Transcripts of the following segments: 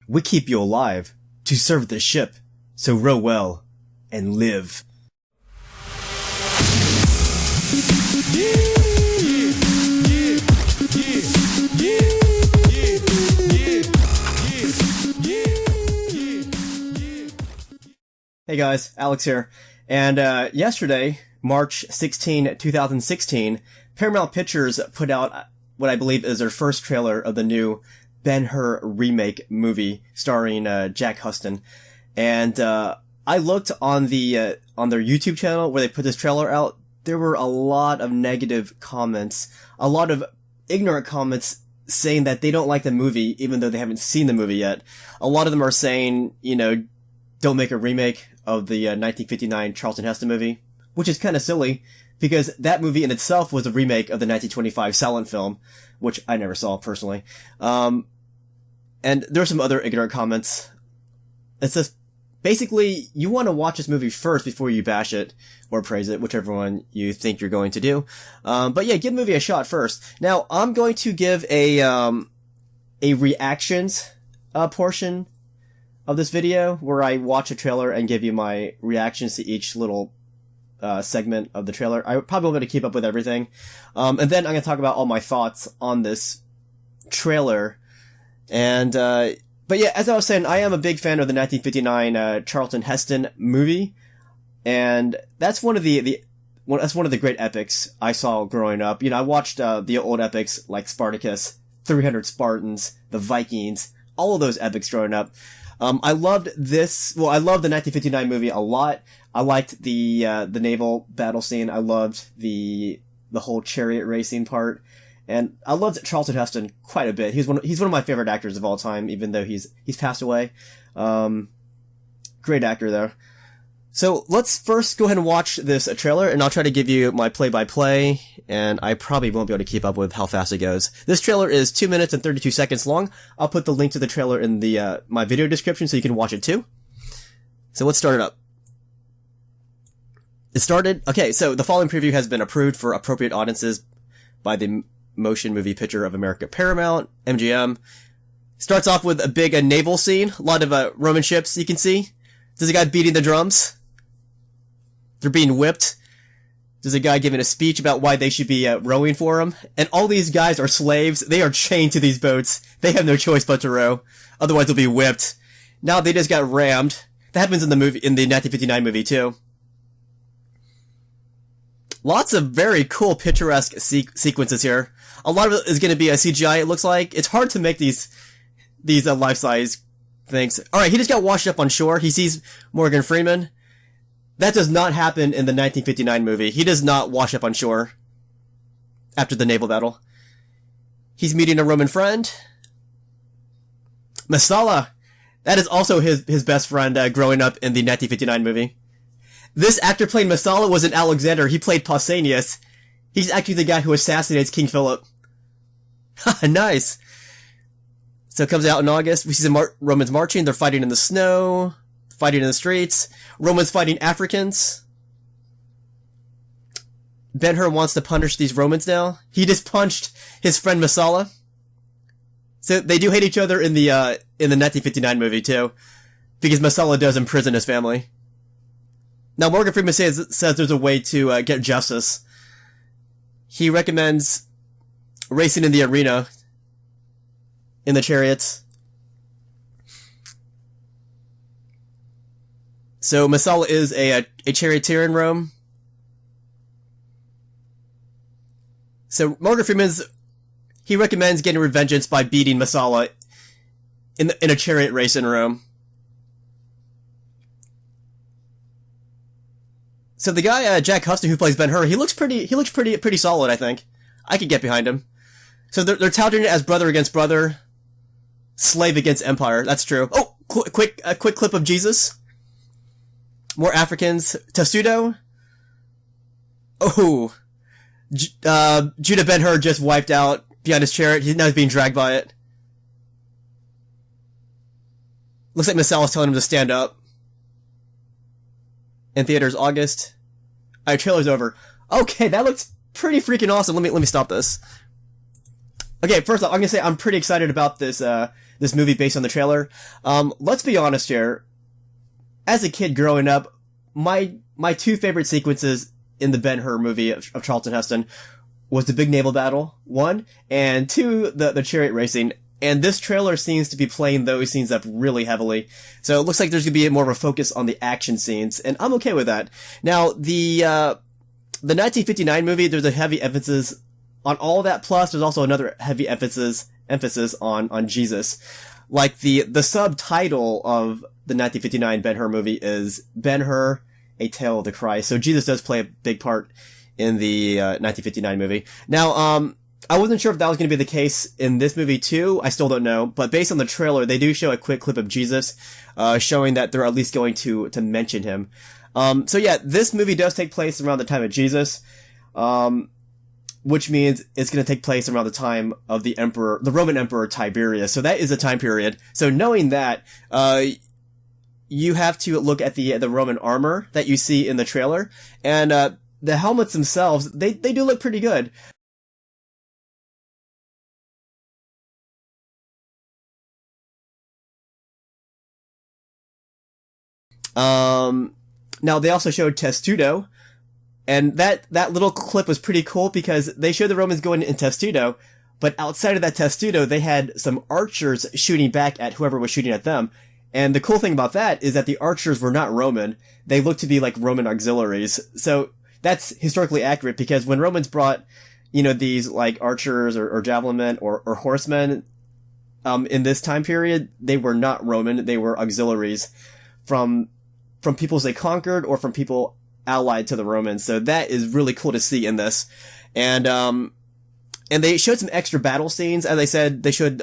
We keep you alive to serve the ship, so row well and live. Hey guys, Alex here. And yesterday, March 16, 2016, Paramount Pictures put out what I believe is their first trailer of the new Ben-Hur remake movie starring Jack Huston. And I looked on the on their YouTube channel where they put this trailer out. There were a lot of negative comments, a lot of ignorant comments saying that they don't like the movie even though they haven't seen the movie yet. A lot of them are saying, you know, don't make a remake of the 1959 Charlton Heston movie, which is kind of silly because that movie in itself was a remake of the 1925 silent film, which I never saw personally. And there's some other ignorant comments. It's just, basically, you want to watch this movie first before you bash it or praise it, whichever one you think you're going to do. But yeah, give the movie a shot first. Now, I'm going to give a reactions, portion of this video where I watch a trailer and give you my reactions to each little, segment of the trailer. I probably won't be able to keep up with everything. And then I'm going to talk about all my thoughts on this trailer. And, but yeah, as I was saying, I am a big fan of the 1959, Charlton Heston movie. And that's one of that's one of the great epics I saw growing up. You know, I watched, the old epics like Spartacus, 300 Spartans, the Vikings, all of those epics growing up. I loved this, well, I loved the 1959 movie a lot. I liked the naval battle scene. I loved the whole chariot racing part. And I loved Charlton Heston quite a bit. He's one of my favorite actors of all time, even though he's passed away. Great actor there. So let's first go ahead and watch this trailer, and I'll try to give you my play-by-play, and I probably won't be able to keep up with how fast it goes. This trailer is 2 minutes and 32 seconds long. I'll put the link to the trailer in the my video description so you can watch it too. So let's start it up. It started. Okay, so the following preview has been approved for appropriate audiences by the Motion Movie Picture of America Paramount, MGM. Starts off with a big naval scene, a lot of Roman ships you can see. There's a guy beating the drums. They're being whipped. There's a guy giving a speech about why they should be rowing for him. And all these guys are slaves. They are chained to these boats. They have no choice but to row. Otherwise they'll be whipped. Now they just got rammed. That happens in the 1959 movie too. Lots of very cool picturesque sequences here. A lot of it is going to be a CGI, it looks like. It's hard to make these life-size things. Alright, he just got washed up on shore. He sees Morgan Freeman. That does not happen in the 1959 movie. He does not wash up on shore after the naval battle. He's meeting a Roman friend. Messala. That is also his best friend growing up in the 1959 movie. This actor playing Messala wasn't Alexander. He played Pausanias. He's actually the guy who assassinates King Philip. Nice. So it comes out in August. We see the Romans marching. They're fighting in the snow, fighting in the streets. Romans fighting Africans. Ben-Hur wants to punish these Romans now. He just punched his friend Messala. So they do hate each other in the 1959 movie too, because Messala does imprison his family. Now Morgan Freeman says there's a way to get justice. He recommends racing in the arena, in the chariots. So Messala is a charioteer in Rome. So Morgan Freeman's, he recommends getting revengeance by beating Messala in a chariot race in Rome. So the guy, Jack Huston, who plays Ben-Hur, he looks pretty solid, I think. I could get behind him. So they're touting it as brother against brother, slave against empire. That's true. Oh, a quick clip of Jesus. More Africans. Testudo. Oh. Judah Ben-Hur just wiped out behind his chariot. Now he's being dragged by it. Looks like Messala's telling him to stand up. In theaters August. Alright, trailer's over. Okay, that looks pretty freaking awesome. Let me stop this. Okay, first off, I'm gonna say I'm pretty excited about this this movie based on the trailer. Let's be honest here. As a kid growing up, my two favorite sequences in the Ben-Hur movie of Charlton Heston was the big naval battle, 1, and 2, the chariot racing. And this trailer seems to be playing those scenes up really heavily. So it looks like there's gonna be more of a focus on the action scenes, and I'm okay with that. Now, the 1959 movie, there's a heavy emphasis on all that, plus there's also another heavy emphasis on Jesus. Like the subtitle of the 1959 Ben-Hur movie is Ben-Hur, A Tale of the Christ. So Jesus does play a big part in the 1959 movie. Now, I wasn't sure if that was going to be the case in this movie too. I still don't know. But based on the trailer, they do show a quick clip of Jesus, showing that they're at least going to mention him. So yeah, this movie does take place around the time of Jesus, which means it's going to take place around the time of the Roman Emperor Tiberius. So that is a time period. So knowing that, you have to look at the Roman armor that you see in the trailer, and the helmets themselves, they do look pretty good. Now they also showed Testudo, and that little clip was pretty cool because they showed the Romans going in Testudo, but outside of that Testudo, they had some archers shooting back at whoever was shooting at them. And the cool thing about that is that the archers were not Roman. They looked to be like Roman auxiliaries. So that's historically accurate because when Romans brought, these like archers or javelin men or horsemen, in this time period, they were not Roman. They were auxiliaries from peoples they conquered or from people allied to the Romans. So that is really cool to see in this. And they showed some extra battle scenes. As I said, they showed,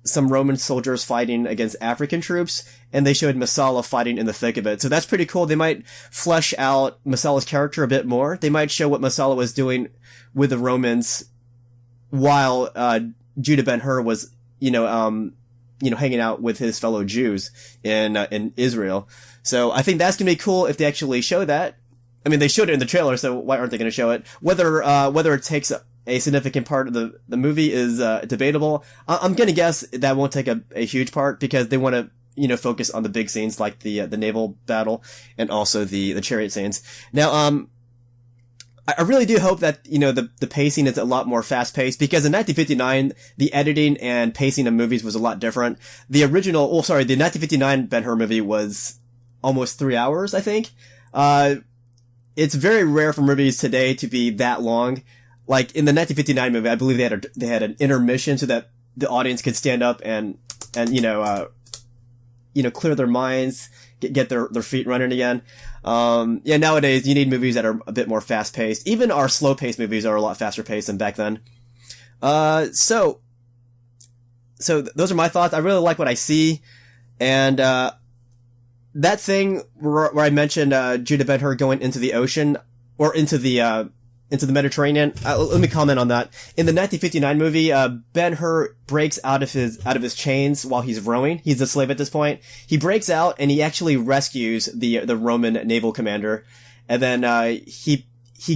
some Roman soldiers fighting against African troops, and they showed Messala fighting in the thick of it. So that's pretty cool. They might flesh out Messala's character a bit more. They might show what Messala was doing with the Romans while, Judah Ben-Hur was, hanging out with his fellow Jews in Israel. So I think that's gonna be cool if they actually show that. I mean, they showed it in the trailer, so why aren't they gonna show it? Whether it takes a significant part of the movie is, debatable. I'm gonna guess that won't take a huge part because they want to, focus on the big scenes like the naval battle and also the chariot scenes. Now, I really do hope that, the pacing is a lot more fast-paced because in 1959, the editing and pacing of movies was a lot different. The 1959 Ben-Hur movie was almost 3 hours, I think. It's very rare for movies today to be that long. Like in the 1959 movie, I believe they had an intermission so that the audience could stand up and clear their minds, get their feet running again. Nowadays you need movies that are a bit more fast paced. Even our slow paced movies are a lot faster paced than back then. So those are my thoughts. I really like what I see. And, that thing where I mentioned, Judah Ben-Hur going into the ocean or into the Mediterranean. Let me comment on that. In the 1959 movie, Ben-Hur breaks out of his chains while he's rowing. He's a slave at this point. He breaks out and he actually rescues the Roman naval commander. And then, he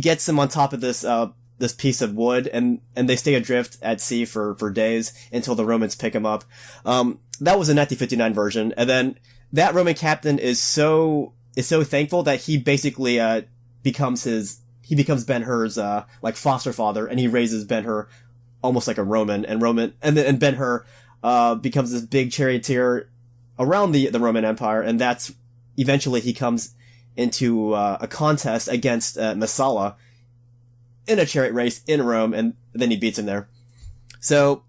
gets him on top of this piece of wood and they stay adrift at sea for days until the Romans pick him up. That was the 1959 version. And then that Roman captain is so thankful that he basically, becomes Ben-Hur's, foster father, and he raises Ben-Hur almost like a Roman, and Ben-Hur, becomes this big charioteer around the Roman Empire, and that's, eventually he comes into, a contest against, Messala in a chariot race in Rome, and then he beats him there. So,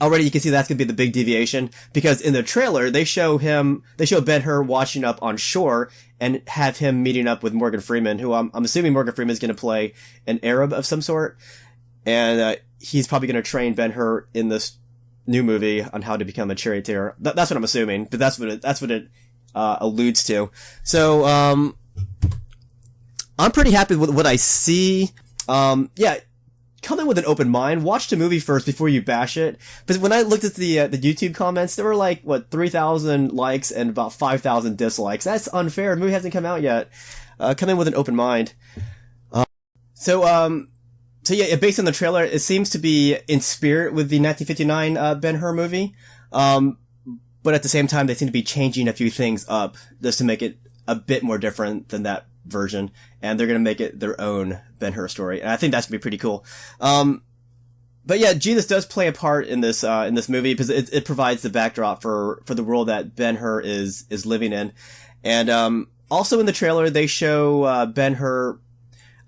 already you can see that's gonna be the big deviation, because in the trailer, they show Ben-Hur washing up on shore, and have him meeting up with Morgan Freeman, who I'm assuming Morgan Freeman is gonna play an Arab of some sort, and, he's probably gonna train Ben-Hur in this new movie on how to become a charioteer. That's what I'm assuming, but that's what it alludes to. So, I'm pretty happy with what I see. Come in with an open mind. Watch the movie first before you bash it. But when I looked at the YouTube comments, there were 3,000 likes and about 5,000 dislikes. That's unfair. The movie hasn't come out yet. Come in with an open mind. So yeah, based on the trailer, it seems to be in spirit with the 1959 Ben-Hur movie. But at the same time, they seem to be changing a few things up just to make it a bit more different than that version. And they're going to make it their own Ben-Hur story. And I think that's going to be pretty cool. But yeah, Jesus does play a part in this movie because it provides the backdrop for the world that Ben-Hur is living in. And, also in the trailer, they show, Ben-Hur,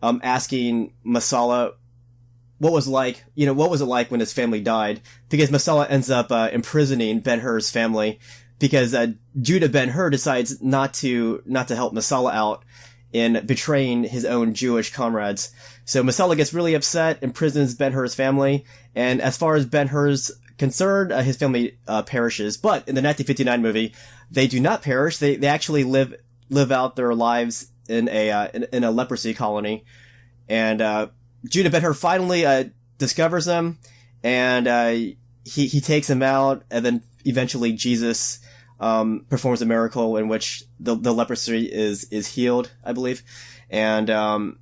asking Masala what was it like when his family died? Because Masala ends up imprisoning Ben-Hur's family because Judah Ben-Hur decides not to help Masala out in betraying his own Jewish comrades. So Masala gets really upset, imprisons Ben-Hur's family, and as far as Ben-Hur's concerned, his family perishes. But in the 1959 movie, they do not perish. They actually live out their lives in a leprosy colony, and Judah Ben-Hur finally discovers them, and he takes him out, and then eventually Jesus performs a miracle in which the leprosy is healed, I believe. And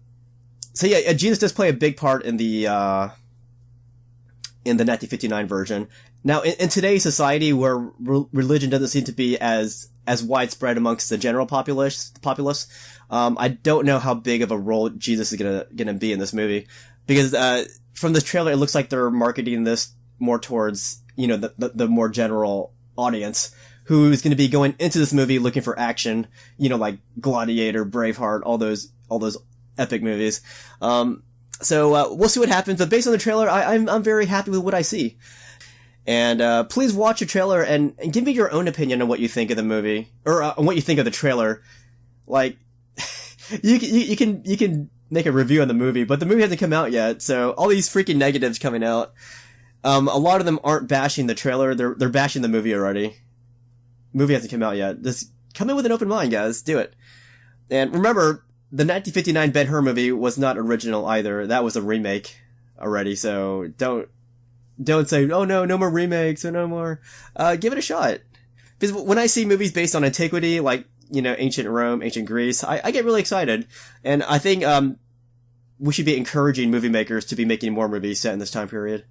so yeah, Jesus does play a big part in the 1959 version. Now, in today's society, where religion doesn't seem to be as widespread amongst the general populace, I don't know how big of a role Jesus is gonna be in this movie, because from the trailer it looks like they're marketing this more towards the more general audience who's going to be going into this movie looking for action, like Gladiator, Braveheart, all those epic movies. So we'll see what happens, but based on the trailer, I'm very happy with what I see. And please watch the trailer and give me your own opinion on what you think of the movie, or on what you think of the trailer. Like, you can make a review on the movie, but the movie hasn't come out yet, so all these freaking negatives coming out. A lot of them aren't bashing the trailer; they're bashing the movie already. Movie hasn't come out yet. Just come in with an open mind, guys. Do it. And remember, the 1959 Ben-Hur movie was not original either. That was a remake already, so don't say, oh no more remakes or no more. Give it a shot. Because when I see movies based on antiquity, like, ancient Rome, ancient Greece, I get really excited. And I think, we should be encouraging movie makers to be making more movies set in this time period.